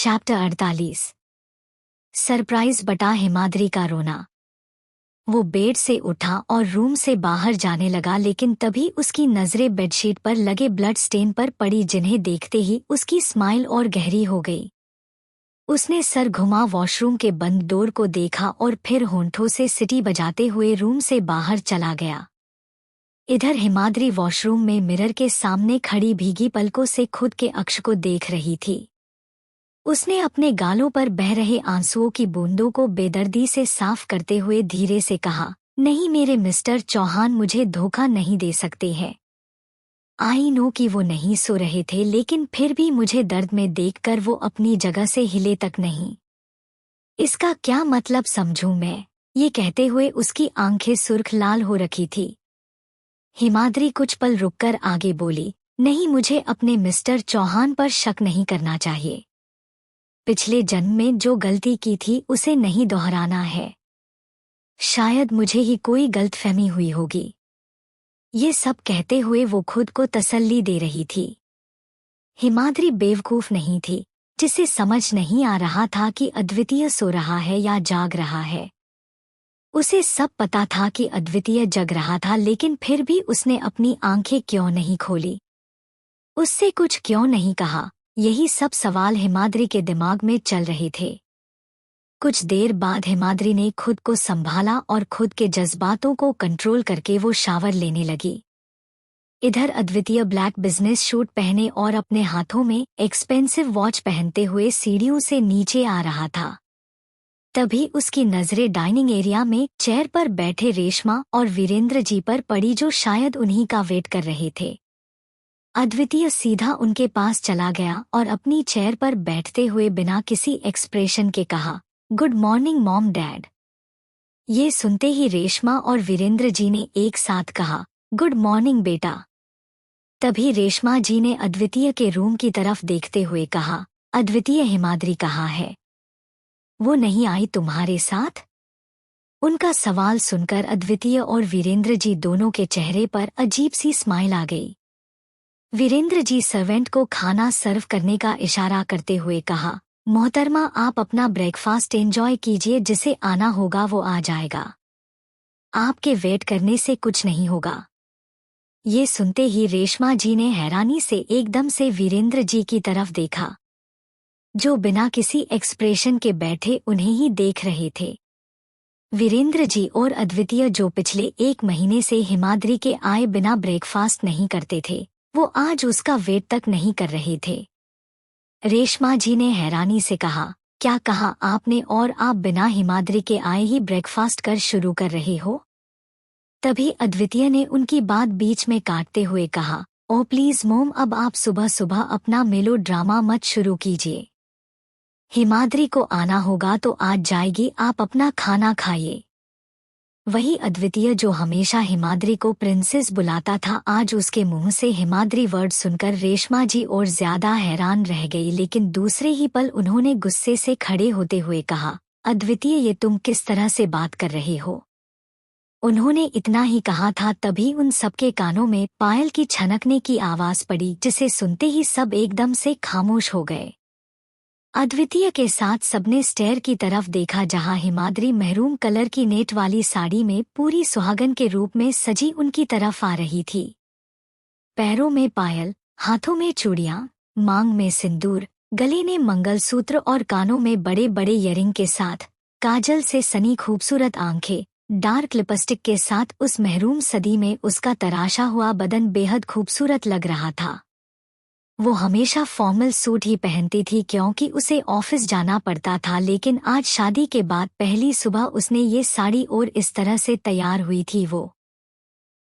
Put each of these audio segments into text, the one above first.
Chapter 48। Surprise बटा हिमाद्री का रोना। वो बेड से उठा और रूम से बाहर जाने लगा, लेकिन तभी उसकी नजरें बेडशीट पर लगे ब्लड स्टेन पर पड़ी, जिन्हें देखते ही उसकी स्माइल और गहरी हो गई। उसने सर घुमा, वॉशरूम के बंद डोर को देखा और फिर होंठों से सीटी बजाते हुए रूम से बाहर चला गया। इधर हिमाद्री वॉशरूम में मिरर के सामने खड़ी भीगी पलकों से खुद के अक्ष को देख रही थी। उसने अपने गालों पर बह रहे आंसुओं की बूंदों को बेदर्दी से साफ करते हुए धीरे से कहा, नहीं मेरे मिस्टर चौहान, मुझे धोखा नहीं दे सकते हैं। आई नो कि वो नहीं सो रहे थे, लेकिन फिर भी मुझे दर्द में देखकर वो अपनी जगह से हिले तक नहीं। इसका क्या मतलब समझूं मैं? ये कहते हुए उसकी आंखें सुर्ख लाल हो रखी थी। हिमाद्री कुछ पल रुककर आगे बोली, नहीं, मुझे अपने मिस्टर चौहान पर शक नहीं करना चाहिए। पिछले जन्म में जो गलती की थी उसे नहीं दोहराना है। शायद मुझे ही कोई गलतफहमी हुई होगी। ये सब कहते हुए वो खुद को तसल्ली दे रही थी। हिमाद्री बेवकूफ नहीं थी, जिसे समझ नहीं आ रहा था कि अद्वितीय सो रहा है या जाग रहा है। उसे सब पता था कि अद्वितीय जग रहा था, लेकिन फिर भी उसने अपनी आंखें क्यों नहीं खोली? उससे कुछ क्यों नहीं कहा? यही सब सवाल हिमाद्री के दिमाग में चल रहे थे। कुछ देर बाद हिमाद्री ने खुद को संभाला और खुद के जज्बातों को कंट्रोल करके वो शावर लेने लगी। इधर अद्वितीय ब्लैक बिजनेस सूट पहने और अपने हाथों में एक्सपेंसिव वॉच पहनते हुए सीढ़ियों से नीचे आ रहा था। तभी उसकी नजरें डाइनिंग एरिया में चेयर पर बैठे रेशमा और वीरेंद्र जी पर पड़ी, जो शायद उन्हीं का वेट कर रहे थे। अद्वितीय सीधा उनके पास चला गया और अपनी चेयर पर बैठते हुए बिना किसी एक्सप्रेशन के कहा, गुड मॉर्निंग मॉम डैड। ये सुनते ही रेशमा और वीरेंद्र जी ने एक साथ कहा, गुड मॉर्निंग बेटा। तभी रेशमा जी ने अद्वितीय के रूम की तरफ देखते हुए कहा, अद्वितीय, हिमाद्री कहाँ है? वो नहीं आई तुम्हारे साथ? उनका सवाल सुनकर अद्वितीय और वीरेंद्र जी दोनों के चेहरे पर अजीब सी स्माइल आ गई। वीरेंद्र जी सर्वेंट को खाना सर्व करने का इशारा करते हुए कहा, मोहतरमा, आप अपना ब्रेकफास्ट एंजॉय कीजिए, जिसे आना होगा वो आ जाएगा। आपके वेट करने से कुछ नहीं होगा। ये सुनते ही रेशमा जी ने हैरानी से एकदम से वीरेंद्र जी की तरफ देखा, जो बिना किसी एक्सप्रेशन के बैठे उन्हें ही देख रहे थे। वीरेंद्र जी और अद्वितीय, जो पिछले 1 महीने से हिमाद्री के आए बिना ब्रेकफास्ट नहीं करते थे, वो आज उसका वेट तक नहीं कर रहे थे। रेशमा जी ने हैरानी से कहा, क्या कहा आपने? और आप बिना हिमाद्री के आए ही ब्रेकफास्ट कर शुरू कर रहे हो? तभी अद्वितीय ने उनकी बात बीच में काटते हुए कहा, ओ प्लीज मोम, अब आप सुबह सुबह अपना मेलो ड्रामा मत शुरू कीजिए। हिमाद्री को आना होगा तो आज जाएगी, आप अपना खाना खाइए। वही अद्वितीय, जो हमेशा हिमाद्री को प्रिंसेस बुलाता था, आज उसके मुंह से हिमाद्री वर्ड सुनकर रेशमा जी और ज्यादा हैरान रह गई। लेकिन दूसरे ही पल उन्होंने गुस्से से खड़े होते हुए कहा, अद्वितीय, ये तुम किस तरह से बात कर रहे हो? उन्होंने इतना ही कहा था, तभी उन सबके कानों में पायल की छनकने की आवाज पड़ी, जिसे सुनते ही सब एकदम से खामोश हो गए। अद्वितीय के साथ सबने स्टेयर की तरफ देखा, जहां हिमाद्री महरून कलर की नेट वाली साड़ी में पूरी सुहागन के रूप में सजी उनकी तरफ आ रही थी। पैरों में पायल, हाथों में चूड़ियां, मांग में सिंदूर, गले में मंगलसूत्र और कानों में बड़े बड़े इयरिंग के साथ काजल से सनी खूबसूरत आंखें, डार्क लिपस्टिक के साथ उस महरून सदी में उसका तराशा हुआ बदन बेहद खूबसूरत लग रहा था। वो हमेशा फॉर्मल सूट ही पहनती थी, क्योंकि उसे ऑफिस जाना पड़ता था, लेकिन आज शादी के बाद पहली सुबह उसने ये साड़ी और इस तरह से तैयार हुई थी। वो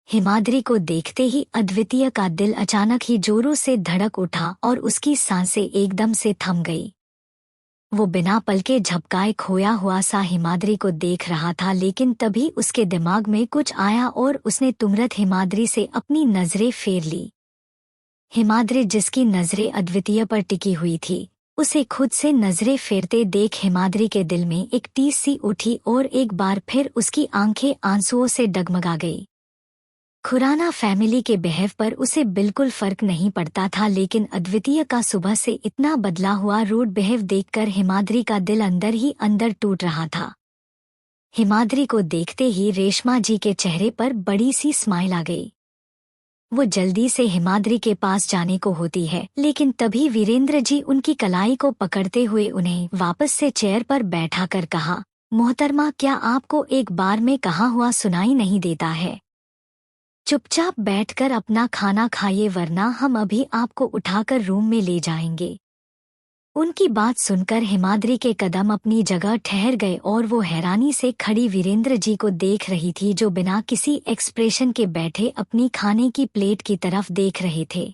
हिमाद्री को देखते ही अद्वितीय का दिल अचानक ही जोरों से धड़क उठा और उसकी सांसें एकदम से थम गई। वो बिना पलके झपकाए खोया हुआ सा हिमाद्री को देख रहा था, लेकिन तभी उसके दिमाग में कुछ आया और उसने तुरंत हिमाद्री से अपनी नजरें फेर ली। हिमाद्री, जिसकी नजरें अद्वितीय पर टिकी हुई थी, उसे खुद से नजरें फेरते देख हिमाद्री के दिल में एक टीस सी उठी और एक बार फिर उसकी आंखें आंसुओं से डगमगा गई। खुराना फैमिली के बिहेव पर उसे बिल्कुल फर्क नहीं पड़ता था, लेकिन अद्वितीय का सुबह से इतना बदला हुआ रूड बिहेव देखकर हिमाद्री का दिल अंदर ही अंदर टूट रहा था। हिमाद्री को देखते ही रेशमा जी के चेहरे पर बड़ी सी स्माइल आ गई। वो जल्दी से हिमाद्री के पास जाने को होती है, लेकिन तभी वीरेंद्र जी उनकी कलाई को पकड़ते हुए उन्हें वापस से चेयर पर बैठाकर कहा, मोहतरमा, क्या आपको एक बार में कहा हुआ सुनाई नहीं देता है? चुपचाप बैठकर अपना खाना खाइए, वरना हम अभी आपको उठाकर रूम में ले जाएंगे। उनकी बात सुनकर हिमाद्री के कदम अपनी जगह ठहर गए और वो हैरानी से खड़ी वीरेंद्र जी को देख रही थी, जो बिना किसी एक्सप्रेशन के बैठे अपनी खाने की प्लेट की तरफ देख रहे थे।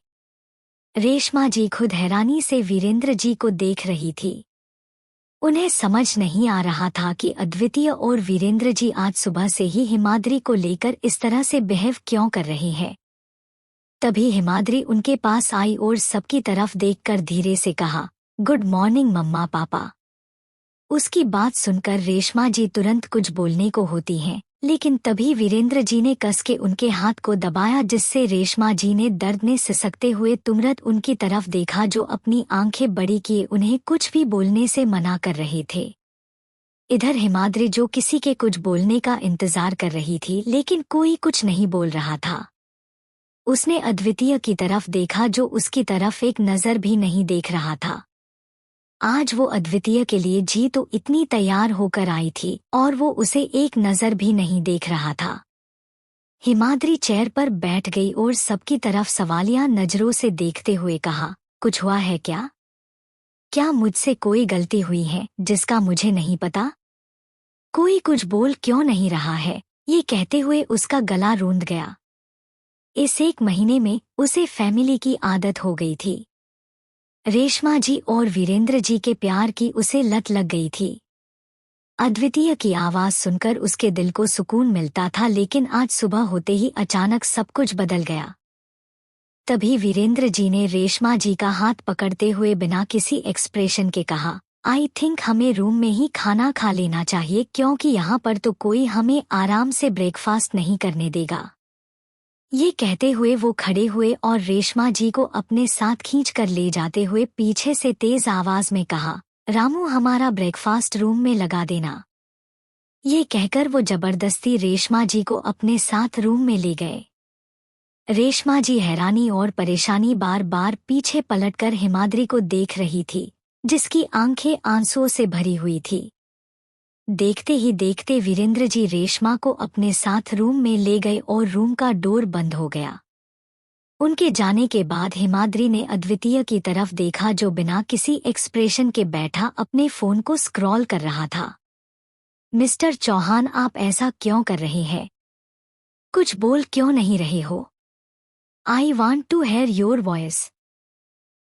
रेशमा जी खुद हैरानी से वीरेंद्र जी को देख रही थी। उन्हें समझ नहीं आ रहा था कि अद्वितीय और वीरेंद्र जी आज सुबह से ही हिमाद्री को लेकर इस तरह से बिहेव क्यों कर रहे हैं। तभी हिमाद्री उनके पास आई और सबकी तरफ देखकर धीरे से कहा, गुड मॉर्निंग मम्मा पापा। उसकी बात सुनकर रेशमा जी तुरंत कुछ बोलने को होती हैं, लेकिन तभी वीरेंद्र जी ने कस के उनके हाथ को दबाया, जिससे रेशमा जी ने दर्द में सिसकते हुए तुरंत उनकी तरफ देखा, जो अपनी आंखें बड़ी किए उन्हें कुछ भी बोलने से मना कर रहे थे। इधर हिमाद्री जो किसी के कुछ बोलने का इंतजार कर रही थी, लेकिन कोई कुछ नहीं बोल रहा था। उसने अद्वितीय की तरफ देखा, जो उसकी तरफ एक नज़र भी नहीं देख रहा था। आज वो अद्वितीय के लिए जी तो इतनी तैयार होकर आई थी और वो उसे एक नज़र भी नहीं देख रहा था। हिमाद्री चेयर पर बैठ गई और सबकी तरफ सवालिया नजरों से देखते हुए कहा, कुछ हुआ है क्या? क्या मुझसे कोई गलती हुई है जिसका मुझे नहीं पता? कोई कुछ बोल क्यों नहीं रहा है? ये कहते हुए उसका गला रूंध गया। इस एक महीने में उसे फैमिली की आदत हो गई थी। रेशमा जी और वीरेंद्र जी के प्यार की उसे लत लग गई थी। अद्वितीय की आवाज़ सुनकर उसके दिल को सुकून मिलता था, लेकिन आज सुबह होते ही अचानक सब कुछ बदल गया। तभी वीरेंद्र जी ने रेशमा जी का हाथ पकड़ते हुए बिना किसी एक्सप्रेशन के कहा, आई थिंक हमें रूम में ही खाना खा लेना चाहिए, क्योंकि यहाँ पर तो कोई हमें आराम से ब्रेकफास्ट नहीं करने देगा। ये कहते हुए वो खड़े हुए और रेशमा जी को अपने साथ खींच कर ले जाते हुए पीछे से तेज आवाज में कहा, रामू, हमारा ब्रेकफास्ट रूम में लगा देना। ये कहकर वो जबरदस्ती रेशमा जी को अपने साथ रूम में ले गए। रेशमा जी हैरानी और परेशानी बार बार पीछे पलटकर हिमाद्री को देख रही थी, जिसकी आंखें आंसुओं से भरी हुई थी। देखते ही देखते वीरेंद्र जी रेशमा को अपने साथ रूम में ले गए और रूम का डोर बंद हो गया। उनके जाने के बाद हिमाद्री ने अद्वितीय की तरफ देखा, जो बिना किसी एक्सप्रेशन के बैठा अपने फोन को स्क्रॉल कर रहा था। मिस्टर चौहान, आप ऐसा क्यों कर रहे हैं? कुछ बोल क्यों नहीं रहे हो? I want to hear your voice.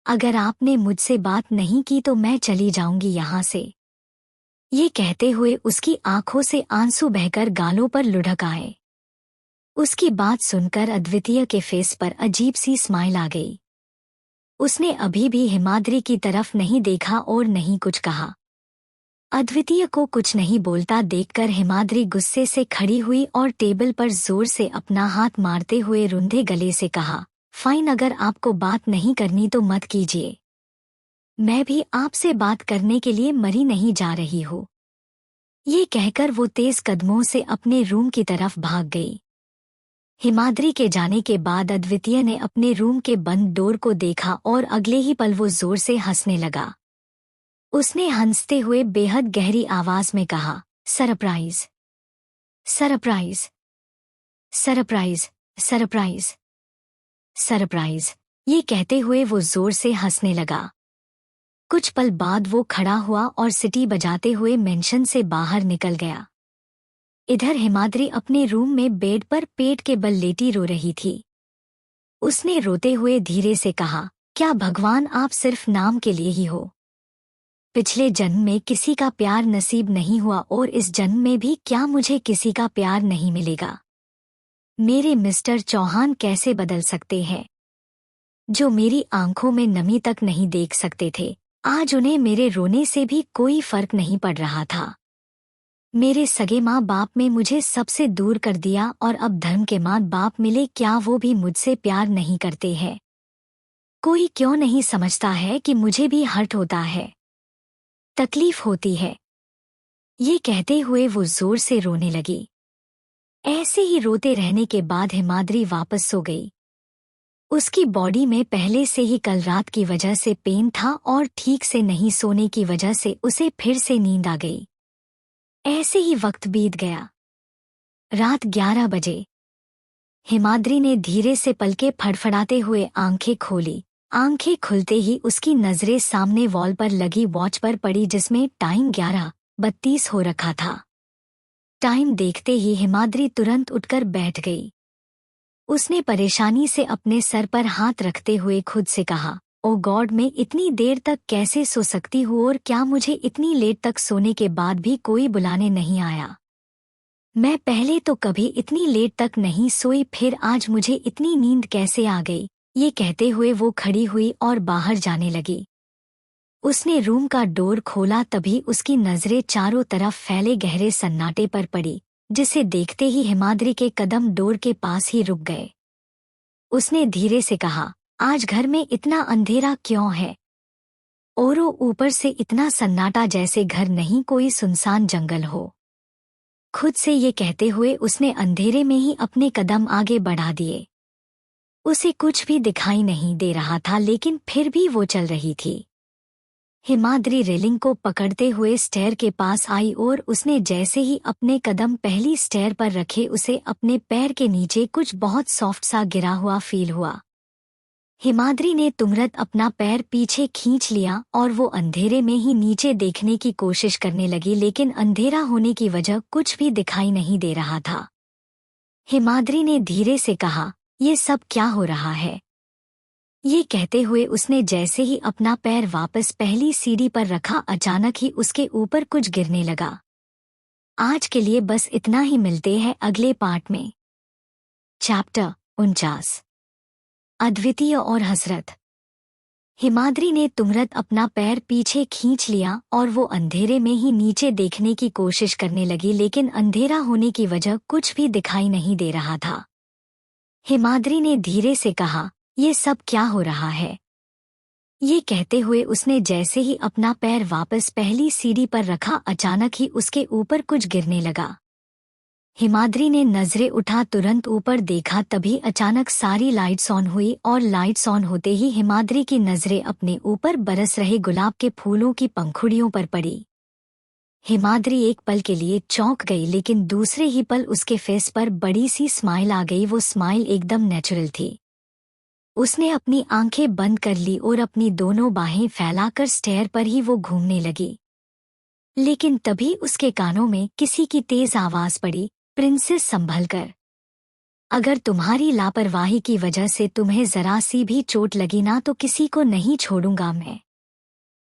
अगर आपने मुझसे बात नहीं की तो मैं चली जाऊंगी यहाँ से। ये कहते हुए उसकी आंखों से आंसू बहकर गालों पर लुढ़क आए। उसकी बात सुनकर अद्वितीय के फेस पर अजीब सी स्माइल आ गई। उसने अभी भी हिमाद्री की तरफ नहीं देखा और नहीं कुछ कहा। अद्वितीय को कुछ नहीं बोलता देखकर हिमाद्री गुस्से से खड़ी हुई और टेबल पर जोर से अपना हाथ मारते हुए रुंधे गले से कहा, फाइन, अगर आपको बात नहीं करनी तो मत कीजिए। मैं भी आपसे बात करने के लिए मरी नहीं जा रही हूँ। ये कहकर वो तेज कदमों से अपने रूम की तरफ भाग गई। हिमाद्री के जाने के बाद अद्वितीय ने अपने रूम के बंद डोर को देखा और अगले ही पल वो जोर से हंसने लगा। उसने हंसते हुए बेहद गहरी आवाज में कहा, surprise, surprise, surprise, surprise, surprise. ये कहते हुए वो जोर से हंसने लगा। कुछ पल बाद वो खड़ा हुआ और सीटी बजाते हुए मेंशन से बाहर निकल गया। इधर हिमाद्री अपने रूम में बेड पर पेट के बल लेटी रो रही थी। उसने रोते हुए धीरे से कहा, क्या भगवान, आप सिर्फ नाम के लिए ही हो? पिछले जन्म में किसी का प्यार नसीब नहीं हुआ और इस जन्म में भी क्या मुझे किसी का प्यार नहीं मिलेगा? मेरे मिस्टर चौहान कैसे बदल सकते हैं? जो मेरी आंखों में नमी तक नहीं देख सकते थे, आज उन्हें मेरे रोने से भी कोई फर्क नहीं पड़ रहा था। मेरे सगे माँ बाप में मुझे सबसे दूर कर दिया और अब धर्म के माँ बाप मिले, क्या वो भी मुझसे प्यार नहीं करते हैं? कोई क्यों नहीं समझता है कि मुझे भी हर्ट होता है, तकलीफ होती है। ये कहते हुए वो जोर से रोने लगी। ऐसे ही रोते रहने के बाद हिमाद्री वापस सो गई। उसकी बॉडी में पहले से ही कल रात की वजह से पेन था और ठीक से नहीं सोने की वजह से उसे फिर से नींद आ गई। ऐसे ही वक्त बीत गया। रात 11 बजे हिमाद्री ने धीरे से पलके फड़फड़ाते हुए आंखें खोली। आंखें खुलते ही उसकी नजरें सामने वॉल पर लगी वॉच पर पड़ी जिसमें टाइम 11:32 हो रखा था। टाइम देखते ही हिमाद्री तुरंत उठकर बैठ गई। उसने परेशानी से अपने सर पर हाथ रखते हुए खुद से कहा, ओ गॉड, मैं इतनी देर तक कैसे सो सकती हूँ और क्या मुझे इतनी लेट तक सोने के बाद भी कोई बुलाने नहीं आया? मैं पहले तो कभी इतनी लेट तक नहीं सोई, फिर आज मुझे इतनी नींद कैसे आ गई? ये कहते हुए वो खड़ी हुई और बाहर जाने लगी। उसने रूम का डोर खोला तभी उसकी नजरें चारों तरफ फैले गहरे सन्नाटे पर पड़ी, जिसे देखते ही हिमाद्री के कदम डोर के पास ही रुक गए। उसने धीरे से कहा, आज घर में इतना अंधेरा क्यों है? औरों ऊपर से इतना सन्नाटा जैसे घर नहीं कोई सुनसान जंगल हो। खुद से ये कहते हुए उसने अंधेरे में ही अपने कदम आगे बढ़ा दिए। उसे कुछ भी दिखाई नहीं दे रहा था लेकिन फिर भी वो चल रही थी। हिमाद्री रेलिंग को पकड़ते हुए स्टेयर के पास आई और उसने जैसे ही अपने कदम पहली स्टेयर पर रखे उसे अपने पैर के नीचे कुछ बहुत सॉफ्ट सा गिरा हुआ फील हुआ। हिमाद्री ने तुरंत अपना पैर पीछे खींच लिया और वो अंधेरे में ही नीचे देखने की कोशिश करने लगी लेकिन अंधेरा होने की वजह कुछ भी दिखाई नहीं दे रहा था। हिमाद्री ने धीरे से कहा, ये सब क्या हो रहा है? ये कहते हुए उसने जैसे ही अपना पैर वापस पहली सीढ़ी पर रखा अचानक ही उसके ऊपर कुछ गिरने लगा। आज के लिए बस इतना ही, मिलते हैं अगले पार्ट में। चैप्टर 49 अद्वितीय और हसरत। हिमाद्री ने तुरंत अपना पैर पीछे खींच लिया और वो अंधेरे में ही नीचे देखने की कोशिश करने लगी लेकिन अंधेरा होने की वजह कुछ भी दिखाई नहीं दे रहा था। हिमाद्री ने धीरे से कहा, ये सब क्या हो रहा है? ये कहते हुए उसने जैसे ही अपना पैर वापस पहली सीढ़ी पर रखा अचानक ही उसके ऊपर कुछ गिरने लगा। हिमाद्री ने नजरें उठा तुरंत ऊपर देखा तभी अचानक सारी लाइट्स ऑन हुई और लाइट्स ऑन होते ही हिमाद्री की नजरें अपने ऊपर बरस रहे गुलाब के फूलों की पंखुड़ियों पर पड़ी। हिमाद्री एक पल के लिए चौंक गई लेकिन दूसरे ही पल उसके फेस पर बड़ी सी स्माइल आ गई। वो स्माइल एकदम नेचुरल थी। उसने अपनी आंखें बंद कर ली और अपनी दोनों बाहें फैलाकर स्टेयर पर ही वो घूमने लगी। लेकिन तभी उसके कानों में किसी की तेज आवाज पड़ी, प्रिंसेस संभल कर। अगर तुम्हारी लापरवाही की वजह से तुम्हें जरा सी भी चोट लगी ना तो किसी को नहीं छोड़ूंगा मैं।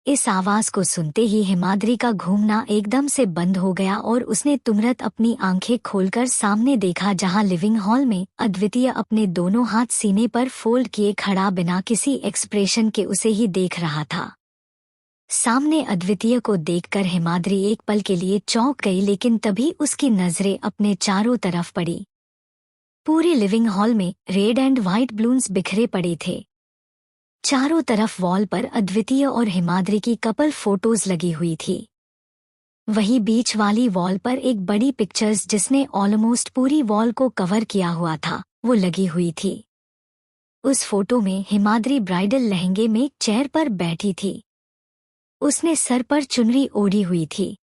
इस आवाज को सुनते ही हिमाद्री का घूमना एकदम से बंद हो गया और उसने तुरंत अपनी आंखें खोलकर सामने देखा जहां लिविंग हॉल में अद्वितीय अपने दोनों हाथ सीने पर फोल्ड किए खड़ा बिना किसी एक्सप्रेशन के उसे ही देख रहा था। सामने अद्वितीय को देखकर हिमाद्री एक पल के लिए चौंक गई लेकिन तभी उसकी नजरें अपने चारों तरफ पड़ी। पूरे लिविंग हॉल में रेड एंड व्हाइट बलून्स बिखरे पड़े थे। चारों तरफ वॉल पर अद्वितीय और हिमाद्री की कपल फोटोज लगी हुई थी। वही बीच वाली वॉल पर एक बड़ी पिक्चर्स जिसने ऑलमोस्ट पूरी वॉल को कवर किया हुआ था वो लगी हुई थी। उस फोटो में हिमाद्री ब्राइडल लहंगे में चेयर पर बैठी थी। उसने सर पर चुनरी ओढ़ी हुई थी।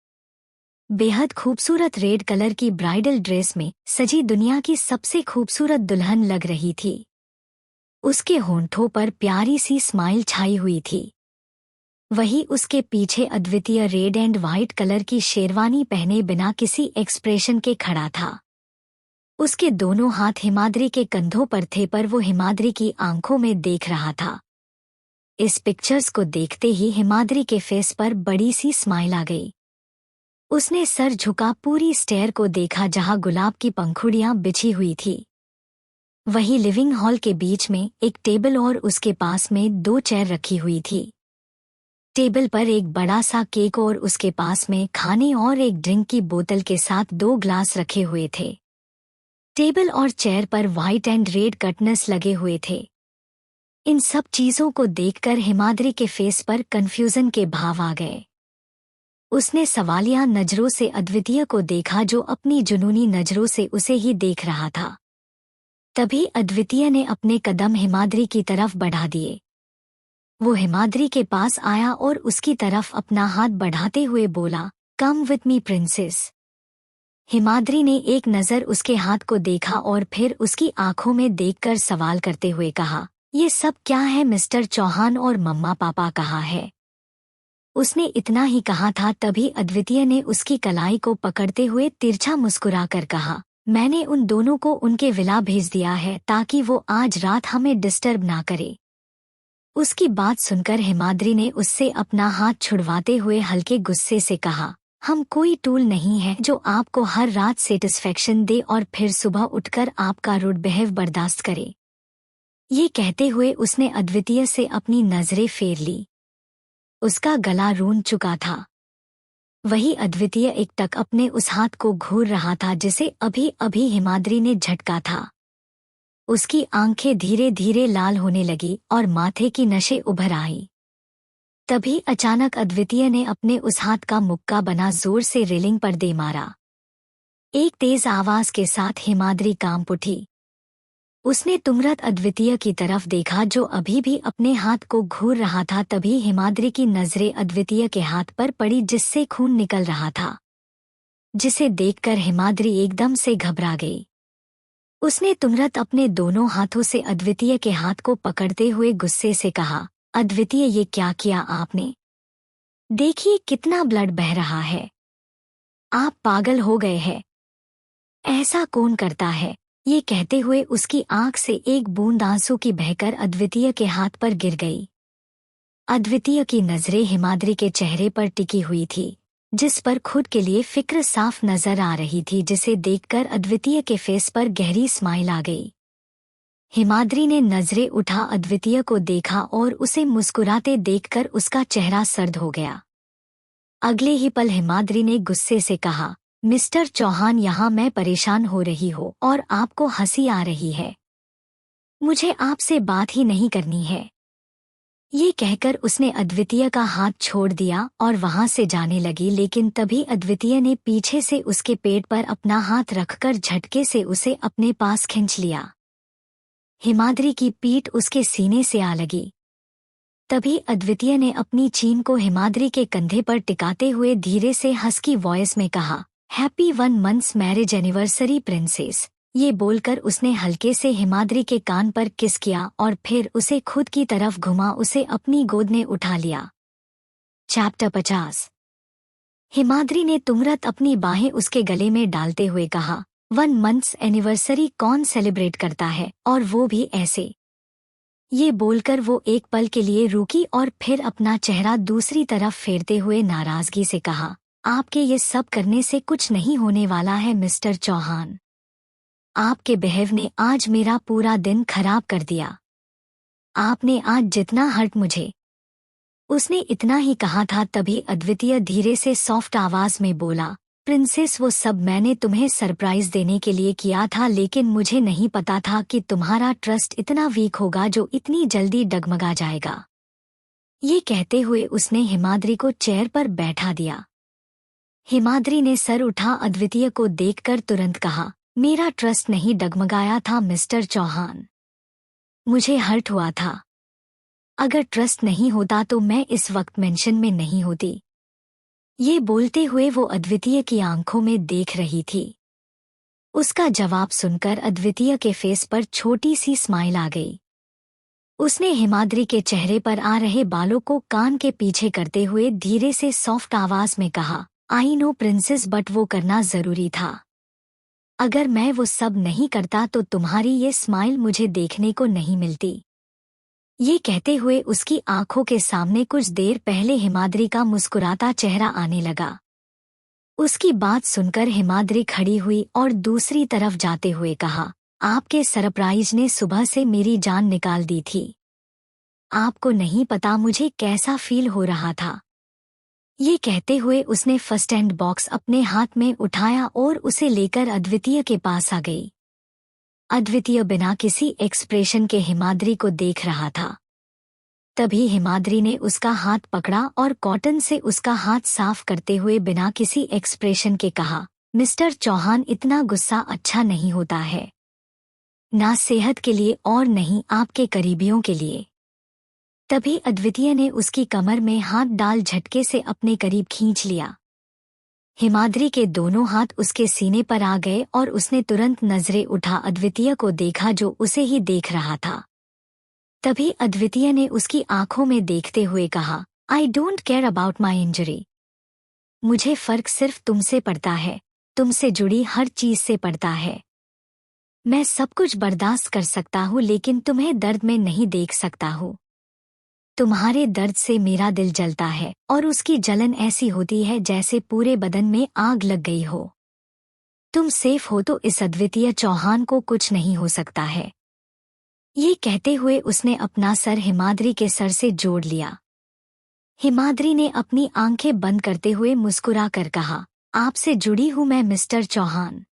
बेहद खूबसूरत रेड कलर की ब्राइडल ड्रेस में सजी दुनिया की सबसे खूबसूरत दुल्हन लग रही थी। उसके होंठों पर प्यारी सी स्माइल छाई हुई थी। वही उसके पीछे अद्वितीय रेड एंड व्हाइट कलर की शेरवानी पहने बिना किसी एक्सप्रेशन के खड़ा था। उसके दोनों हाथ हिमाद्री के कंधों पर थे पर वो हिमाद्री की आंखों में देख रहा था। इस पिक्चर्स को देखते ही हिमाद्री के फेस पर बड़ी सी स्माइल आ गई। उसने सर झुका पूरी स्टेयर को देखा जहां गुलाब की पंखुड़ियां बिछी हुई थी। वही लिविंग हॉल के बीच में एक टेबल और उसके पास में 2 चेयर रखी हुई थी। टेबल पर एक बड़ा सा केक और उसके पास में खाने और एक ड्रिंक की बोतल के साथ 2 ग्लास रखे हुए थे। टेबल और चेयर पर व्हाइट एंड रेड कर्टन्स लगे हुए थे। इन सब चीजों को देखकर हिमाद्री के फेस पर कंफ्यूजन के भाव आ गए। उसने सवालिया नजरों से अद्वितीय को देखा जो अपनी जुनूनी नजरों से उसे ही देख रहा था। तभी अद्वितीय ने अपने कदम हिमाद्री की तरफ बढ़ा दिए। वो हिमाद्री के पास आया और उसकी तरफ अपना हाथ बढ़ाते हुए बोला, come with me princess. Himadri ने एक नज़र उसके हाथ को देखा और फिर उसकी आंखों में देखकर सवाल करते हुए कहा, ये सब क्या है मिस्टर चौहान और मम्मा पापा कहाँ है? उसने इतना ही कहा था तभी अद्वितीय ने उसकी कलाई को पकड़ते हुए तिरछा मुस्कुराकर कहा, मैंने उन दोनों को उनके विला भेज दिया है ताकि वो आज रात हमें डिस्टर्ब ना करे। उसकी बात सुनकर हिमाद्री ने उससे अपना हाथ छुड़वाते हुए हल्के गुस्से से कहा, हम कोई टूल नहीं है जो आपको हर रात सेटिस्फेक्शन दे और फिर सुबह उठकर आपका रूड बिहेव बर्दाश्त करे। ये कहते हुए उसने अद्वितीय से अपनी नजरें फेर ली। उसका गला रूंध चुका था। वही अद्वितीय एकटक अपने उस हाथ को घूर रहा था जिसे अभी अभी हिमाद्री ने झटका था। उसकी आंखें धीरे धीरे लाल होने लगी और माथे की नसें उभर आई। तभी अचानक अद्वितीय ने अपने उस हाथ का मुक्का बना जोर से रेलिंग पर दे मारा। एक तेज आवाज के साथ हिमाद्री कांप उठी। उसने तुरंत अद्वितीय की तरफ देखा जो अभी भी अपने हाथ को घूर रहा था। तभी हिमाद्री की नजरें अद्वितीय के हाथ पर पड़ी जिससे खून निकल रहा था, जिसे देखकर हिमाद्री एकदम से घबरा गई। उसने तुरंत अपने दोनों हाथों से अद्वितीय के हाथ को पकड़ते हुए गुस्से से कहा, अद्वितीय ये क्या किया आपने? देखिए कितना ब्लड बह रहा है। आप पागल हो गए हैं। ऐसा कौन करता है? ये कहते हुए उसकी आंख से एक बूंद आंसू की बहकर अद्वितीय के हाथ पर गिर गई। अद्वितीय की नजरें हिमाद्री के चेहरे पर टिकी हुई थी, जिस पर खुद के लिए फिक्र साफ नजर आ रही थी, जिसे देखकर अद्वितीय के फेस पर गहरी स्माइल आ गई। हिमाद्री ने नजरें उठा अद्वितीय को देखा और उसे मुस्कुराते देखकर उसका चेहरा सर्द हो गया। अगले ही पल हिमाद्री ने गुस्से से कहा, मिस्टर चौहान यहाँ मैं परेशान हो रही हूँ और आपको हंसी आ रही है। मुझे आपसे बात ही नहीं करनी है। ये कहकर उसने अद्वितीय का हाथ छोड़ दिया और वहां से जाने लगी, लेकिन तभी अद्वितीय ने पीछे से उसके पेट पर अपना हाथ रखकर झटके से उसे अपने पास खींच लिया। हिमाद्री की पीठ उसके सीने से आ लगी। तभी अद्वितीय ने अपनी चीन को हिमाद्री के कंधे पर टिकाते हुए धीरे से हस्की वॉइस में कहा, happy 1 months marriage anniversary princess. ये बोलकर उसने हल्के से हिमाद्री के कान पर किस किया और फिर उसे खुद की तरफ घुमा उसे अपनी गोद में उठा लिया। चैप्टर 50। हिमाद्री ने तुरंत अपनी बाहें उसके गले में डालते हुए कहा, 1 मंथ्स एनिवर्सरी कौन सेलिब्रेट करता है, और वो भी ऐसे? ये बोलकर वो एक पल के लिए रुकी और फिर अपना चेहरा दूसरी तरफ फेरते हुए नाराजगी से कहा, आपके ये सब करने से कुछ नहीं होने वाला है मिस्टर चौहान। आपके बिहेव ने आज मेरा पूरा दिन खराब कर दिया। आपने आज जितना हर्ट मुझे। उसने इतना ही कहा था तभी अद्वितीय धीरे से सॉफ्ट आवाज में बोला, प्रिंसेस वो सब मैंने तुम्हें सरप्राइज देने के लिए किया था, लेकिन मुझे नहीं पता था कि तुम्हारा ट्रस्ट इतना वीक होगा जो इतनी जल्दी डगमगा जाएगा। ये कहते हुए उसने हिमाद्री को चेयर पर बैठा दिया। हिमाद्री ने सर उठा अद्वितीय को देखकर तुरंत कहा, मेरा ट्रस्ट नहीं डगमगाया था मिस्टर चौहान। मुझे हर्ट हुआ था। अगर ट्रस्ट नहीं होता तो मैं इस वक्त मेंशन में नहीं होती। ये बोलते हुए वो अद्वितीय की आंखों में देख रही थी। उसका जवाब सुनकर अद्वितीय के फेस पर छोटी सी स्माइल आ गई। उसने हिमाद्री के चेहरे पर आ रहे बालों को कान के पीछे करते हुए धीरे से सॉफ्ट आवाज में कहा, आई नो प्रिंसेस, बट वो करना जरूरी था। अगर मैं वो सब नहीं करता तो तुम्हारी ये स्माइल मुझे देखने को नहीं मिलती। ये कहते हुए उसकी आंखों के सामने कुछ देर पहले हिमाद्री का मुस्कुराता चेहरा आने लगा। उसकी बात सुनकर हिमाद्री खड़ी हुई और दूसरी तरफ जाते हुए कहा, आपके सरप्राइज ने सुबह से मेरी जान निकाल दी थी। आपको नहीं पता मुझे कैसा फील हो रहा था। ये कहते हुए उसने फर्स्ट एड बॉक्स अपने हाथ में उठाया और उसे लेकर अद्वितीय के पास आ गई। अद्वितीय बिना किसी एक्सप्रेशन के हिमाद्री को देख रहा था। तभी हिमाद्री ने उसका हाथ पकड़ा और कॉटन से उसका हाथ साफ करते हुए बिना किसी एक्सप्रेशन के कहा, मिस्टर चौहान, इतना गुस्सा अच्छा नहीं होता है, ना सेहत के लिए और नहीं आपके करीबियों के लिए। तभी अद्वितीय ने उसकी कमर में हाथ डाल झटके से अपने करीब खींच लिया। हिमाद्री के दोनों हाथ उसके सीने पर आ गए और उसने तुरंत नजरें उठा अद्वितीय को देखा जो उसे ही देख रहा था। तभी अद्वितीय ने उसकी आंखों में देखते हुए कहा, I don't care about my injury. मुझे फर्क सिर्फ तुमसे पड़ता है, तुमसे जुड़ी हर चीज से पड़ता है। मैं सब कुछ बर्दाश्त कर सकता हूँ लेकिन तुम्हें दर्द में नहीं देख सकता हूँ। तुम्हारे दर्द से मेरा दिल जलता है और उसकी जलन ऐसी होती है जैसे पूरे बदन में आग लग गई हो। तुम सेफ हो तो इस अद्वितीय चौहान को कुछ नहीं हो सकता है। ये कहते हुए उसने अपना सर हिमाद्री के सर से जोड़ लिया। हिमाद्री ने अपनी आंखें बंद करते हुए मुस्कुरा कर कहा, आपसे जुड़ी हूं मैं मिस्टर चौहान।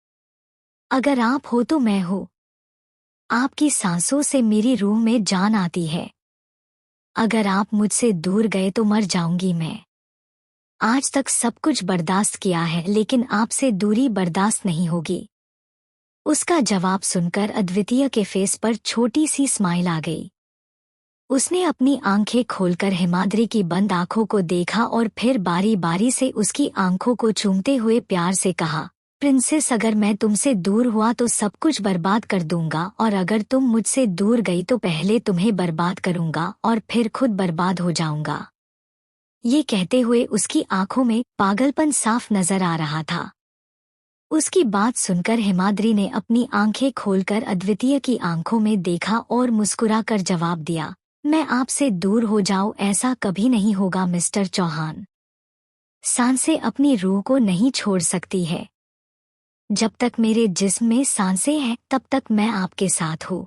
अगर आप हो तो मैं हूं। आपकी सांसों से मेरी रूह में जान आती है। अगर आप मुझसे दूर गए तो मर जाऊंगी मैं। आज तक सब कुछ बर्दाश्त किया है लेकिन आपसे दूरी बर्दाश्त नहीं होगी। उसका जवाब सुनकर अद्वितीय के फेस पर छोटी सी स्माइल आ गई। उसने अपनी आंखें खोलकर हिमाद्री की बंद आंखों को देखा और फिर बारी बारी से उसकी आंखों को चूमते हुए प्यार से कहा, प्रिंसेस, अगर मैं तुमसे दूर हुआ तो सब कुछ बर्बाद कर दूंगा और अगर तुम मुझसे दूर गई तो पहले तुम्हें बर्बाद करूंगा और फिर खुद बर्बाद हो जाऊंगा। ये कहते हुए उसकी आंखों में पागलपन साफ नजर आ रहा था। उसकी बात सुनकर हिमाद्री ने अपनी आंखें खोलकर अद्वितीय की आंखों में देखा और मुस्कुराकर जवाब दिया, मैं आपसे दूर हो जाऊं ऐसा कभी नहीं होगा मिस्टर चौहान। सांसें अपनी रूह को नहीं छोड़ सकती है। जब तक मेरे जिस्म में सांसें हैं तब तक मैं आपके साथ हूँ।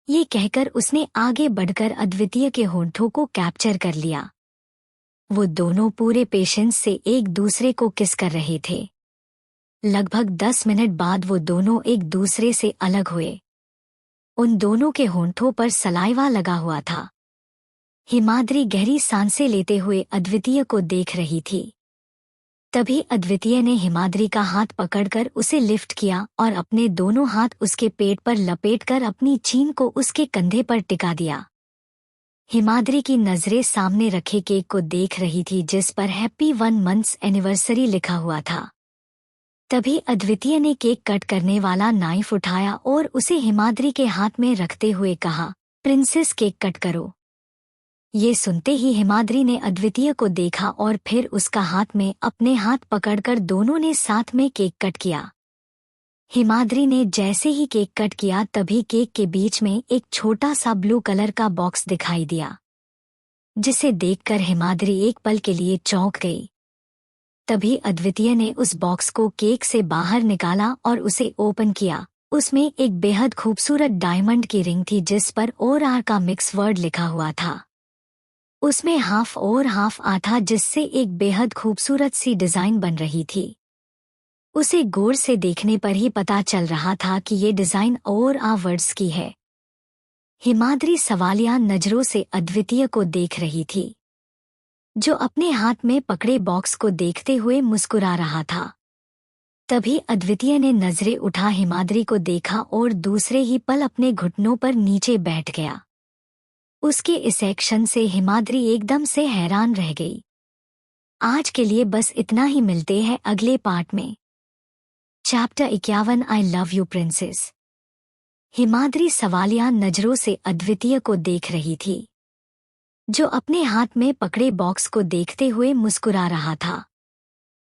ये कहकर उसने आगे बढ़कर अद्वितीय के होंठों को कैप्चर कर लिया। वो दोनों पूरे पेशेंस से एक दूसरे को किस कर रहे थे। लगभग 10 मिनट बाद वो दोनों एक दूसरे से अलग हुए। उन दोनों के होंठों पर सलाइवा लगा हुआ था। हिमाद्री गहरी सांसें लेते हुए अद्वितीय को देख रही थी। तभी अद्वितीय ने हिमाद्री का हाथ पकड़कर उसे लिफ्ट किया और अपने दोनों हाथ उसके पेट पर लपेटकर अपनी चीन को उसके कंधे पर टिका दिया। हिमाद्री की नजरें सामने रखे केक को देख रही थी जिस पर हैप्पी 1 मंथ्स एनिवर्सरी लिखा हुआ था। तभी अद्वितीय ने केक कट करने वाला नाइफ उठाया और उसे हिमाद्री के हाथ में रखते हुए कहा, प्रिंसेस, केक कट करो। ये सुनते ही हिमाद्री ने अद्वितीय को देखा और फिर उसका हाथ में अपने हाथ पकड़कर दोनों ने साथ में केक कट किया। हिमाद्री ने जैसे ही केक कट किया तभी केक के बीच में एक छोटा सा ब्लू कलर का बॉक्स दिखाई दिया, जिसे देखकर हिमाद्री एक पल के लिए चौंक गई। तभी अद्वितीय ने उस बॉक्स को केक से बाहर निकाला और उसे ओपन किया। उसमें एक बेहद खूबसूरत डायमंड की रिंग थी जिस पर और आर का मिक्स वर्ड लिखा हुआ था। उसमें हाफ और हाफ आ था जिससे एक बेहद खूबसूरत सी डिजाइन बन रही थी। उसे गौर से देखने पर ही पता चल रहा था कि ये डिजाइन और आ वर्ड्स की है। हिमाद्री सवालिया नजरों से अद्वितीय को देख रही थी, जो अपने हाथ में पकड़े बॉक्स को देखते हुए मुस्कुरा रहा था। तभी अद्वितीय ने नजरें उठा हिमाद्री को देखा और दूसरे ही पल अपने घुटनों पर नीचे बैठ गया। उसके इस एक्शन से हिमाद्री एकदम से हैरान रह गई। आज के लिए बस इतना ही, मिलते हैं अगले पार्ट में। Chapter 51 I love you princess. Himadri सवालिया नजरों से अद्वितीय को देख रही थी, जो अपने हाथ में पकड़े बॉक्स को देखते हुए मुस्कुरा रहा था।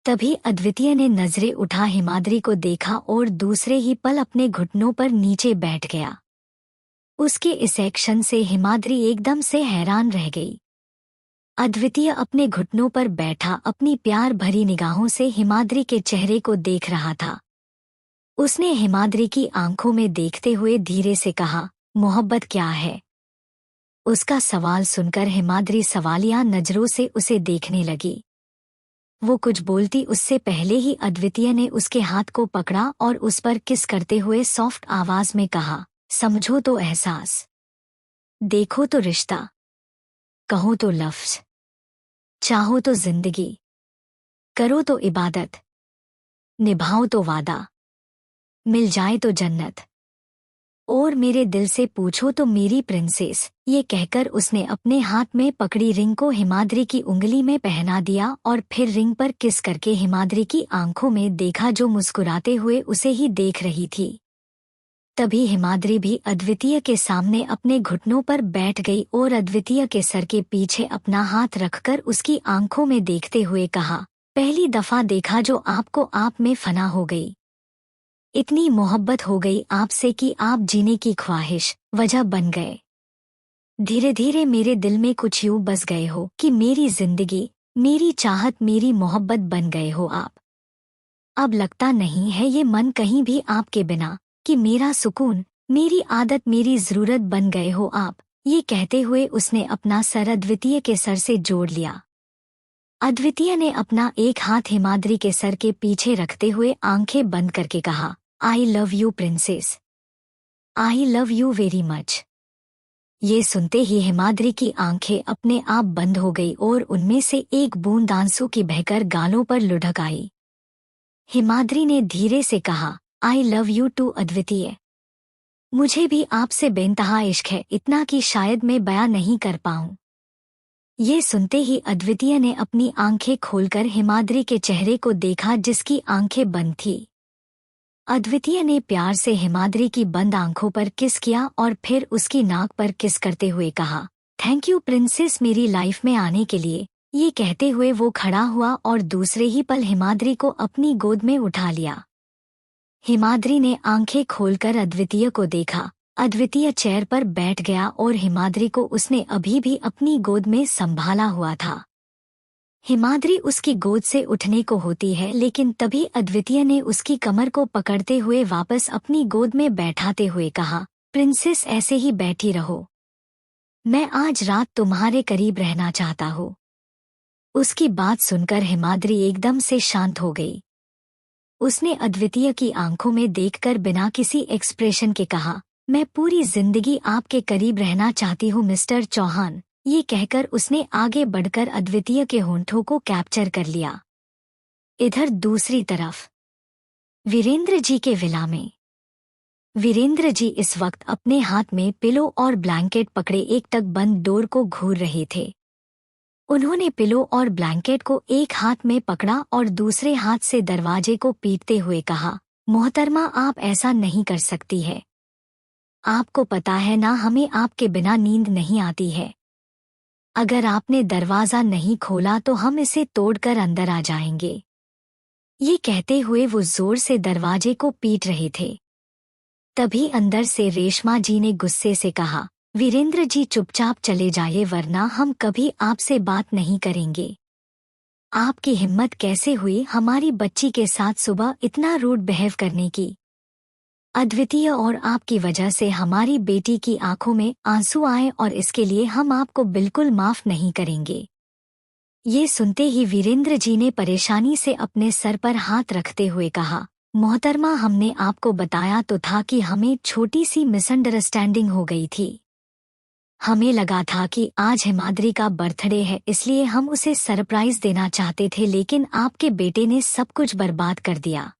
तभी अद्वितीय ने नजरें उठा हिमाद्री को देखा और दूसरे ही पल अपने घुटनों पर नीचे बैठ गया। उसके इस एक्शन से हिमाद्री एकदम से हैरान रह गई। अद्वितीय अपने घुटनों पर बैठा अपनी प्यार भरी निगाहों से हिमाद्री के चेहरे को देख रहा था। उसने हिमाद्री की आंखों में देखते हुए धीरे से कहा, मोहब्बत क्या है? उसका सवाल सुनकर हिमाद्री सवालिया नजरों से उसे देखने लगी। वो कुछ बोलती उससे पहले ही अद्वितीय ने उसके हाथ को पकड़ा और उस पर किस करते हुए सॉफ्ट आवाज में कहा, समझो तो एहसास, देखो तो रिश्ता, कहो तो लफ्ज, चाहो तो जिंदगी, करो तो इबादत, निभाओ तो वादा, मिल जाए तो जन्नत, और मेरे दिल से पूछो तो मेरी प्रिंसेस। ये कहकर उसने अपने हाथ में पकड़ी रिंग को हिमाद्री की उंगली में पहना दिया और फिर रिंग पर किस करके हिमाद्री की आंखों में देखा, जो मुस्कुराते हुए उसे ही देख रही थी। तभी हिमाद्री भी अद्वितीय के सामने अपने घुटनों पर बैठ गई और अद्वितीय के सर के पीछे अपना हाथ रखकर उसकी आंखों में देखते हुए कहा, पहली दफा देखा जो आपको आप में फना हो गई। इतनी मोहब्बत हो गई आपसे कि आप जीने की ख्वाहिश वजह बन गए। धीरे धीरे मेरे दिल में कुछ यूं बस गए हो कि मेरी जिंदगी, मेरी चाहत, मेरी मोहब्बत बन गए हो आप। अब लगता नहीं है ये मन कहीं भी आपके बिना, कि मेरा सुकून, मेरी आदत, मेरी जरूरत बन गए हो आप। ये कहते हुए उसने अपना सर अद्वितीय के सर से जोड़ लिया। अद्वितीय ने अपना एक हाथ हिमाद्री के सर के पीछे रखते हुए आंखें बंद करके कहा, I love you princess, I love you very much. ये सुनते ही हिमाद्री की आंखें अपने आप बंद हो गई और उनमें से एक बूंद आंसू की बहकर गालों पर लुढ़क आई। हिमाद्री ने धीरे से कहा, आई लव यू टू अद्वितीय। मुझे भी आपसे बेइंतहा इश्क है, इतना कि शायद मैं बयां नहीं कर पाऊं। ये सुनते ही अद्वितीय ने अपनी आंखें खोलकर हिमाद्री के चेहरे को देखा, जिसकी आंखें बंद थी। अद्वितीय ने प्यार से हिमाद्री की बंद आंखों पर किस किया और फिर उसकी नाक पर किस करते हुए कहा, थैंक यू प्रिंसेस मेरी लाइफ में आने के लिए। ये कहते हुए वो खड़ा हुआ और दूसरे ही पल हिमाद्री को अपनी गोद में उठा लिया। हिमाद्री ने आंखें खोलकर अद्वितीय को देखा। अद्वितीय चेयर पर बैठ गया और हिमाद्री को उसने अभी भी अपनी गोद में संभाला हुआ था। हिमाद्री उसकी गोद से उठने को होती है, लेकिन तभी अद्वितीय ने उसकी कमर को पकड़ते हुए वापस अपनी गोद में बैठाते हुए कहा, प्रिंसेस ऐसे ही बैठी रहो, मैं आज रात तुम्हारे करीब रहना चाहता हूँ। उसकी बात सुनकर हिमाद्री एकदम से शांत हो गई। उसने अद्वितीय की आंखों में देखकर बिना किसी एक्सप्रेशन के कहा, मैं पूरी जिंदगी आपके करीब रहना चाहती हूँ मिस्टर चौहान। ये कहकर उसने आगे बढ़कर अद्वितीय के होंठों को कैप्चर कर लिया। इधर दूसरी तरफ वीरेंद्र जी के विला में वीरेंद्र जी इस वक्त अपने हाथ में पिलो और ब्लैंकेट पकड़े एक टक बंद डोर को घूर रहे थे। उन्होंने पिलो और ब्लैंकेट को एक हाथ में पकड़ा और दूसरे हाथ से दरवाजे को पीटते हुए कहा, मोहतरमा आप ऐसा नहीं कर सकती है। आपको पता है ना हमें आपके बिना नींद नहीं आती है। अगर आपने दरवाजा नहीं खोला तो हम इसे तोड़कर अंदर आ जाएंगे। ये कहते हुए वो जोर से दरवाजे को पीट रहे थे। तभी अंदर से रेशमा जी ने गुस्से से कहा, वीरेंद्र जी चुपचाप चले जाइए वरना हम कभी आपसे बात नहीं करेंगे। आपकी हिम्मत कैसे हुई हमारी बच्ची के साथ सुबह इतना रूड बिहेव करने की। अद्वितीय और आपकी वजह से हमारी बेटी की आंखों में आंसू आए और इसके लिए हम आपको बिल्कुल माफ नहीं करेंगे। ये सुनते ही वीरेंद्र जी ने परेशानी से अपने सर पर हाथ रखते हुए कहा, मोहतरमा हमने आपको बताया तो था कि हमें छोटी सी मिसअंडरस्टैंडिंग हो गई थी। हमें लगा था कि आज हिमाद्री का बर्थडे है, इसलिए हम उसे सरप्राइज देना चाहते थे, लेकिन आपके बेटे ने सब कुछ बर्बाद कर दिया।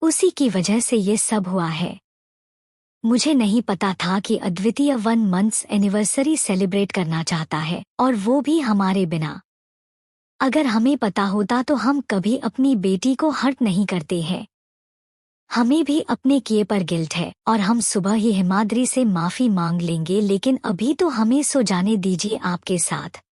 उसी की वजह से ये सब हुआ है। मुझे नहीं पता था कि अद्वितीय 1 मंथ्स एनिवर्सरी सेलिब्रेट करना चाहता है, और वो भी हमारे बिना। अगर हमें पता होता तो हम कभी अपनी बेटी को हर्ट नहीं करते हैं। हमें भी अपने किए पर गिल्ट है और हम सुबह ही हिमाद्री से माफी मांग लेंगे, लेकिन अभी तो हमें सो जाने दीजिए आपके साथ।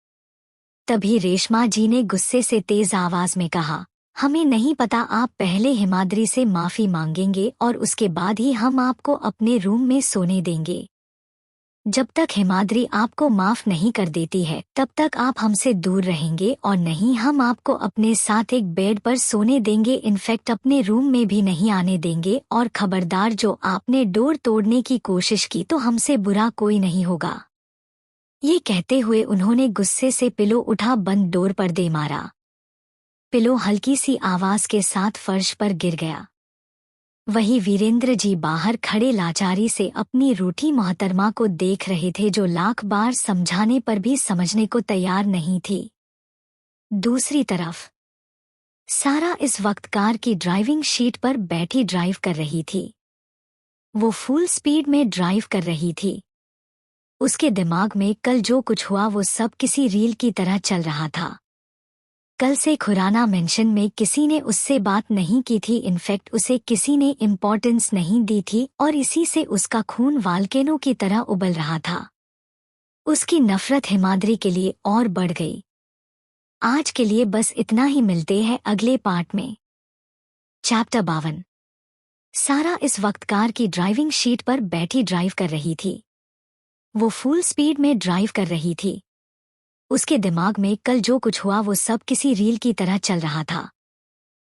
तभी रेशमा जी ने गुस्से से तेज आवाज में कहा, हमें नहीं पता, आप पहले हिमाद्री से माफी मांगेंगे और उसके बाद ही हम आपको अपने रूम में सोने देंगे। जब तक हिमाद्री आपको माफ नहीं कर देती है तब तक आप हमसे दूर रहेंगे, और नहीं हम आपको अपने साथ एक बेड पर सोने देंगे, इनफैक्ट अपने रूम में भी नहीं आने देंगे। और खबरदार, जो आपने डोर तोड़ने की कोशिश की तो हमसे बुरा कोई नहीं होगा। ये कहते हुए उन्होंने गुस्से से पिलो उठा बंद डोर पर दे मारा। पिलो हल्की सी आवाज के साथ फर्श पर गिर गया। वही वीरेंद्र जी बाहर खड़े लाचारी से अपनी रूठी मोहतरमा को देख रहे थे, जो लाख बार समझाने पर भी समझने को तैयार नहीं थी। दूसरी तरफ सारा इस वक्त कार की ड्राइविंग सीट पर बैठी ड्राइव कर रही थी। वो फुल स्पीड में ड्राइव कर रही थी। उसके दिमाग में कल जो कुछ हुआ वो सब किसी रील की तरह चल रहा था। कल से खुराना मेंशन में किसी ने उससे बात नहीं की थी, इनफैक्ट उसे किसी ने इम्पोर्टेंस नहीं दी थी, और इसी से उसका खून वाल्केनो की तरह उबल रहा था। उसकी नफरत हिमाद्री के लिए और बढ़ गई। आज के लिए बस इतना ही, मिलते हैं अगले पार्ट में। चैप्टर 52। सारा इस वक्त कार की ड्राइविंग सीट पर बैठी ड्राइव कर रही थी। वो फुल स्पीड में ड्राइव कर रही थी। उसके दिमाग में कल जो कुछ हुआ वो सब किसी रील की तरह चल रहा था।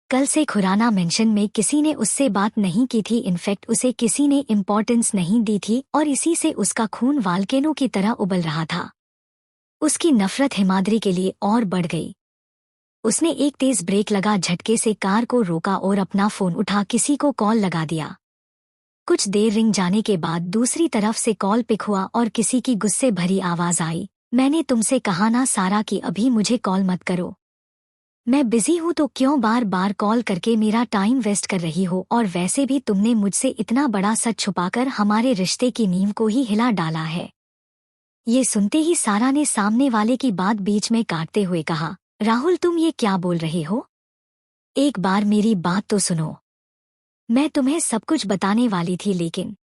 कल से खुराना मेंशन में किसी ने उससे बात नहीं की थी, इनफैक्ट उसे किसी ने इम्पोर्टेंस नहीं दी थी, और इसी से उसका खून वाल्केनो की तरह उबल रहा था। उसकी नफरत हिमाद्री के लिए और बढ़ गई। उसने एक तेज ब्रेक लगा झटके से कार को रोका और अपना फोन उठा किसी को कॉल लगा दिया। कुछ देर रिंग जाने के बाद दूसरी तरफ से कॉल पिक हुआ और किसी की गुस्से भरी आवाज आई, मैंने तुमसे कहा ना सारा कि अभी मुझे कॉल मत करो। मैं बिजी हूं तो क्यों बार बार कॉल करके मेरा टाइम वेस्ट कर रही हो, और वैसे भी तुमने मुझसे इतना बड़ा सच छुपाकर हमारे रिश्ते की नींव को ही हिला डाला है। ये सुनते ही सारा ने सामने वाले की बात बीच में काटते हुए कहा, राहुल तुम ये क्या बोल रहे हो? एक बार मेरी बात तो सुनो। मैं तुम्हें सब कुछ बताने वाली थी लेकिन।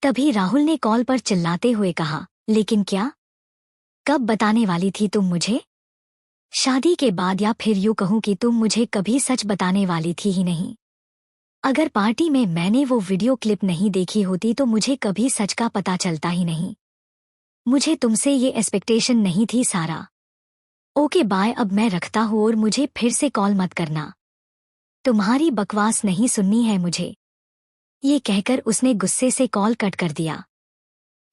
तभी राहुल ने कॉल पर चिल्लाते हुए कहा, लेकिन क्या? कब बताने वाली थी तुम मुझे? शादी के बाद, या फिर यूं कहूं कि तुम मुझे कभी सच बताने वाली थी ही नहीं। अगर पार्टी में मैंने वो वीडियो क्लिप नहीं देखी होती तो मुझे कभी सच का पता चलता ही नहीं। मुझे तुमसे ये एक्सपेक्टेशन नहीं थी सारा। ओके बाय, अब मैं रखता हूँ और मुझे फिर से कॉल मत करना। तुम्हारी बकवास नहीं सुननी है मुझे। ये कहकर उसने गुस्से से कॉल कट कर दिया।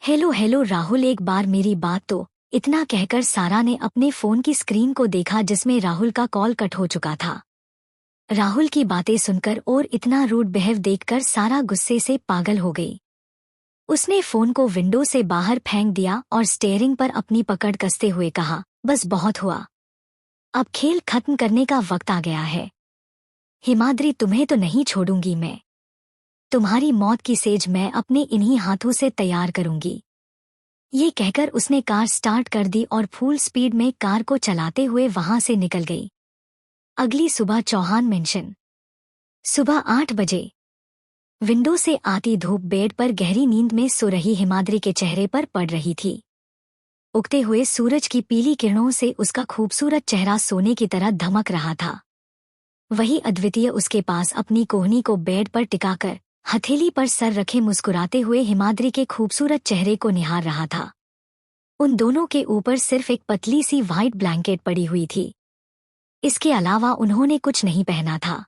हेलो हेलो राहुल, एक बार मेरी बात तो। इतना कहकर सारा ने अपने फोन की स्क्रीन को देखा जिसमें राहुल का कॉल कट हो चुका था। राहुल की बातें सुनकर और इतना रूड बिहेव देखकर सारा गुस्से से पागल हो गई। उसने फोन को विंडो से बाहर फेंक दिया और स्टीयरिंग पर अपनी पकड़ कसते हुए कहा, बस बहुत हुआ। अब खेल खत्म करने का वक्त आ गया है। हिमाद्री तुम्हें तो नहीं छोड़ूंगी मैं। तुम्हारी मौत की सेज मैं अपने इन्हीं हाथों से तैयार करूंगी। ये कहकर उसने कार स्टार्ट कर दी और फुल स्पीड में कार को चलाते हुए वहां से निकल गई। अगली सुबह चौहान मेंशन। सुबह 8 बजे। विंडो से आती धूप बेड पर गहरी नींद में सो रही हिमाद्री के चेहरे पर पड़ रही थी। उगते हुए सूरज की पीली किरणों से उसका खूबसूरत चेहरा सोने की तरह धमक रहा था। वही अद्वितीय उसके पास अपनी कोहनी को बेड पर टिकाकर हथेली पर सर रखे मुस्कुराते हुए हिमाद्री के खूबसूरत चेहरे को निहार रहा था। उन दोनों के ऊपर सिर्फ एक पतली सी व्हाइट ब्लैंकेट पड़ी हुई थी। इसके अलावा उन्होंने कुछ नहीं पहना था।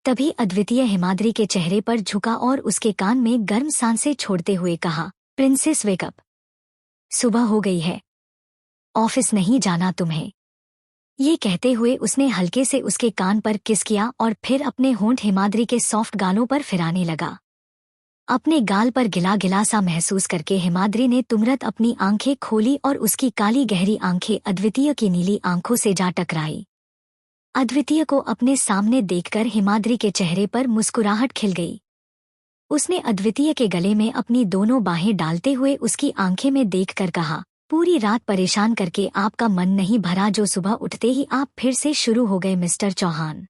तभी अद्वितीय हिमाद्री के चेहरे पर झुका और उसके कान में गर्म सांसें छोड़ते हुए कहा, प्रिंसेस वेकअप। सुबह हो गई है। ऑफिस नहीं जाना तुम्हें। ये कहते हुए उसने हल्के से उसके कान पर किस किया और फिर अपने होंठ हिमाद्री के सॉफ्ट गालों पर फिराने लगा। अपने गाल पर गिला गिला सा महसूस करके हिमाद्री ने तुरंत अपनी आंखें खोली और उसकी काली गहरी आंखें अद्वितीय की नीली आंखों से जा टकराई। अद्वितीय को अपने सामने देखकर हिमाद्री के चेहरे पर मुस्कुराहट खिल गई। उसने अद्वितीय के गले में अपनी दोनों बाहें डालते हुए उसकी आंखें में देखकर कहा, पूरी रात परेशान करके आपका मन नहीं भरा जो सुबह उठते ही आप फिर से शुरू हो गए मिस्टर चौहान।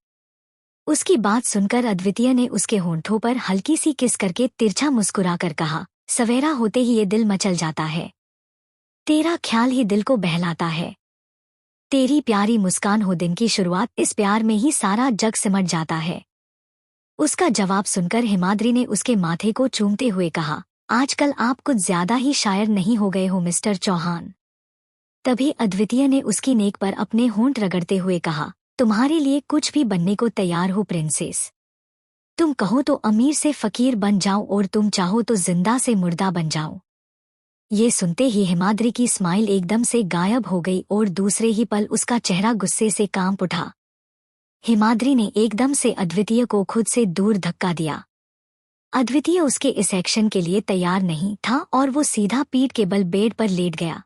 उसकी बात सुनकर अद्वितीय ने उसके होंठों पर हल्की सी किस करके तिरछा मुस्कुराकर कहा, सवेरा होते ही ये दिल मचल जाता है। तेरा ख्याल ही दिल को बहलाता है। तेरी प्यारी मुस्कान हो दिन की शुरुआत, इस प्यार में ही सारा जग सिमट जाता है। उसका जवाब सुनकर हिमाद्री ने उसके माथे को चूमते हुए कहा, आजकल आप कुछ ज्यादा ही शायर नहीं हो गए हो मिस्टर चौहान। तभी अद्वितीय ने उसकी नेक पर अपने होंठ रगड़ते हुए कहा, तुम्हारे लिए कुछ भी बनने को तैयार हो प्रिंसेस। तुम कहो तो अमीर से फकीर बन जाऊं और तुम चाहो तो जिंदा से मुर्दा बन जाऊं। ये सुनते ही हिमाद्री की स्माइल एकदम से गायब हो गई और दूसरे ही पल उसका चेहरा गुस्से से कांप उठा। हिमाद्री ने एकदम से अद्वितीय को खुद से दूर धक्का दिया। अद्वितीय उसके इस एक्शन के लिए तैयार नहीं था और वो सीधा पीठ के बल बेड पर लेट गया।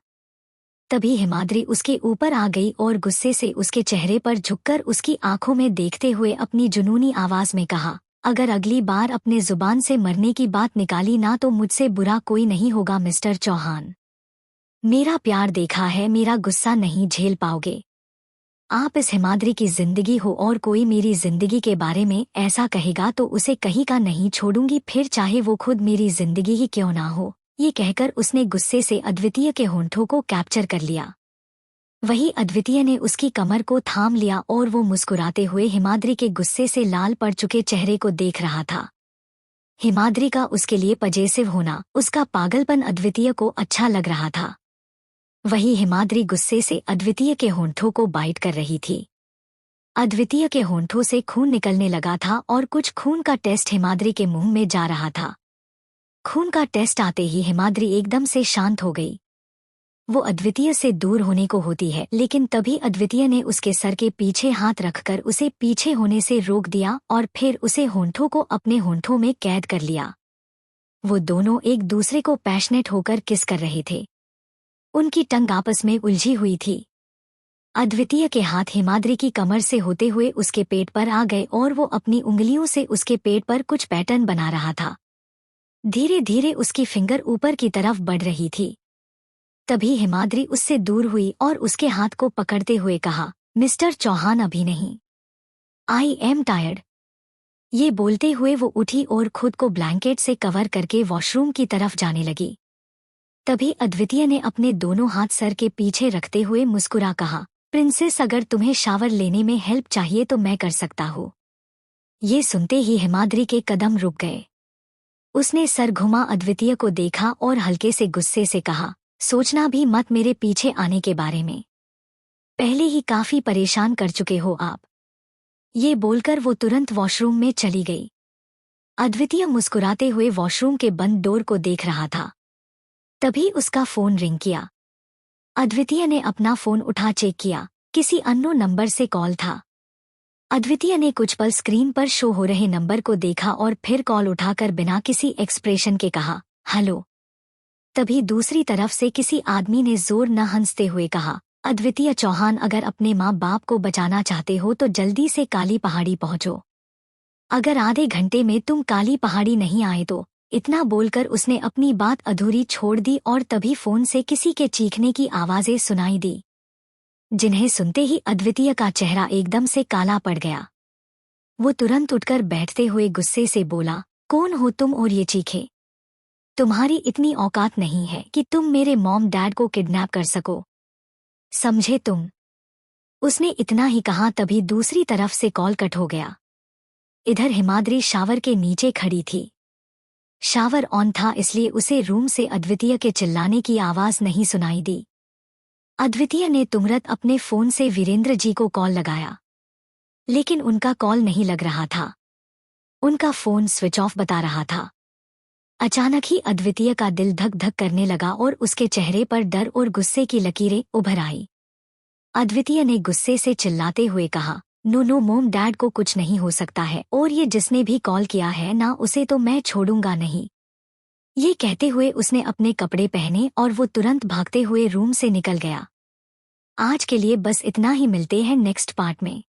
तभी हिमाद्री उसके ऊपर आ गई और गुस्से से उसके चेहरे पर झुककर उसकी आंखों में देखते हुए अपनी जुनूनी आवाज में कहा, अगर अगली बार अपने जुबान से मरने की बात निकाली ना तो मुझसे बुरा कोई नहीं होगा मिस्टर चौहान। मेरा प्यार देखा है, मेरा गुस्सा नहीं झेल पाओगे। आप इस हिमाद्री की जिंदगी हो और कोई मेरी जिंदगी के बारे में ऐसा कहेगा तो उसे कहीं का नहीं छोड़ूंगी, फिर चाहे वो खुद मेरी जिंदगी ही क्यों ना हो। ये कहकर उसने गुस्से से अद्वितीय के होंठों को कैप्चर कर लिया। वही अद्वितीय ने उसकी कमर को थाम लिया और वो मुस्कुराते हुए हिमाद्री के गुस्से से लाल पड़ चुके चेहरे को देख रहा था। हिमाद्री का उसके लिए पजेसिव होना, उसका पागलपन अद्वितीय को अच्छा लग रहा था। वही हिमाद्री गुस्से से अद्वितीय के होंठों को बाइट कर रही थी। अद्वितीय के होंठों से खून निकलने लगा था और कुछ खून का टेस्ट हिमाद्री के मुंह में जा रहा था। खून का टेस्ट आते ही हिमाद्री एकदम से शांत हो गई। वो अद्वितीय से दूर होने को होती है, लेकिन तभी अद्वितीय ने उसके सर के पीछे हाथ रखकर उसे पीछे होने से रोक दिया और फिर उसे होंठों को अपने होंठों में कैद कर लिया। वो दोनों एक दूसरे को पैशनेट होकर किस कर रहे थे। उनकी टंग आपस में उलझी हुई थी। अद्वितीय के हाथ हिमाद्री की कमर से होते हुए उसके पेट पर आ गए और वो अपनी उंगलियों से उसके पेट पर कुछ पैटर्न बना रहा था। धीरे धीरे उसकी फिंगर ऊपर की तरफ बढ़ रही थी। तभी हिमाद्री उससे दूर हुई और उसके हाथ को पकड़ते हुए कहा, मिस्टर चौहान अभी नहीं, आई एम टायर्ड। ये बोलते हुए वो उठी और खुद को ब्लैंकेट से कवर करके वॉशरूम की तरफ जाने लगी। तभी अद्वितीय ने अपने दोनों हाथ सर के पीछे रखते हुए मुस्कुरा कहा, प्रिंसेस अगर तुम्हें शावर लेने में हेल्प चाहिए तो मैं कर सकता हूँ। ये सुनते ही हिमाद्री के कदम रुक गए। उसने सर घुमा अद्वितीय को देखा और हल्के से गुस्से से कहा, सोचना भी मत मेरे पीछे आने के बारे में। पहले ही काफी परेशान कर चुके हो आप। ये बोलकर वो तुरंत वॉशरूम में चली गई। अद्वितीय मुस्कुराते हुए वॉशरूम के बंद डोर को देख रहा था। तभी उसका फोन रिंग किया। अद्वितीय ने अपना फोन उठा चेक किया, किसी अननोन नंबर से कॉल था। अद्वितीय ने कुछ पल स्क्रीन पर शो हो रहे नंबर को देखा और फिर कॉल उठाकर बिना किसी एक्सप्रेशन के कहा, हेलो। तभी दूसरी तरफ से किसी आदमी ने जोर न हंसते हुए कहा, अद्वितीय चौहान अगर अपने माँ बाप को बचाना चाहते हो तो जल्दी से काली पहाड़ी पहुंचो। अगर आधे घंटे में तुम काली पहाड़ी नहीं आए तो। इतना बोलकर उसने अपनी बात अधूरी छोड़ दी और तभी फोन से किसी के चीखने की आवाजें सुनाई दी, जिन्हें सुनते ही अद्वितीय का चेहरा एकदम से काला पड़ गया। वो तुरंत उठकर बैठते हुए गुस्से से बोला, कौन हो तुम और ये चीखे? तुम्हारी इतनी औकात नहीं है कि तुम मेरे मॉम डैड को किडनैप कर सको, समझे तुम? उसने इतना ही कहा तभी दूसरी तरफ से कॉल कट हो गया। इधर हिमाद्री शावर के नीचे खड़ी थी। शावर ऑन था इसलिए उसे रूम से अद्वितीय के चिल्लाने की आवाज नहीं सुनाई दी। अद्वितीय ने तुरंत अपने फोन से वीरेंद्र जी को कॉल लगाया, लेकिन उनका कॉल नहीं लग रहा था। उनका फोन स्विच ऑफ बता रहा था। अचानक ही अद्वितीय का दिल धक धक करने लगा और उसके चेहरे पर डर और गुस्से की लकीरें उभर आई। अद्वितीय ने गुस्से से चिल्लाते हुए कहा, नो नो मोम डैड को कुछ नहीं हो सकता है और ये जिसने भी कॉल किया है ना उसे तो मैं छोड़ूंगा नहीं। ये कहते हुए उसने अपने कपड़े पहने और वो तुरंत भागते हुए रूम से निकल गया। आज के लिए बस इतना ही, मिलते हैं नेक्स्ट पार्ट में।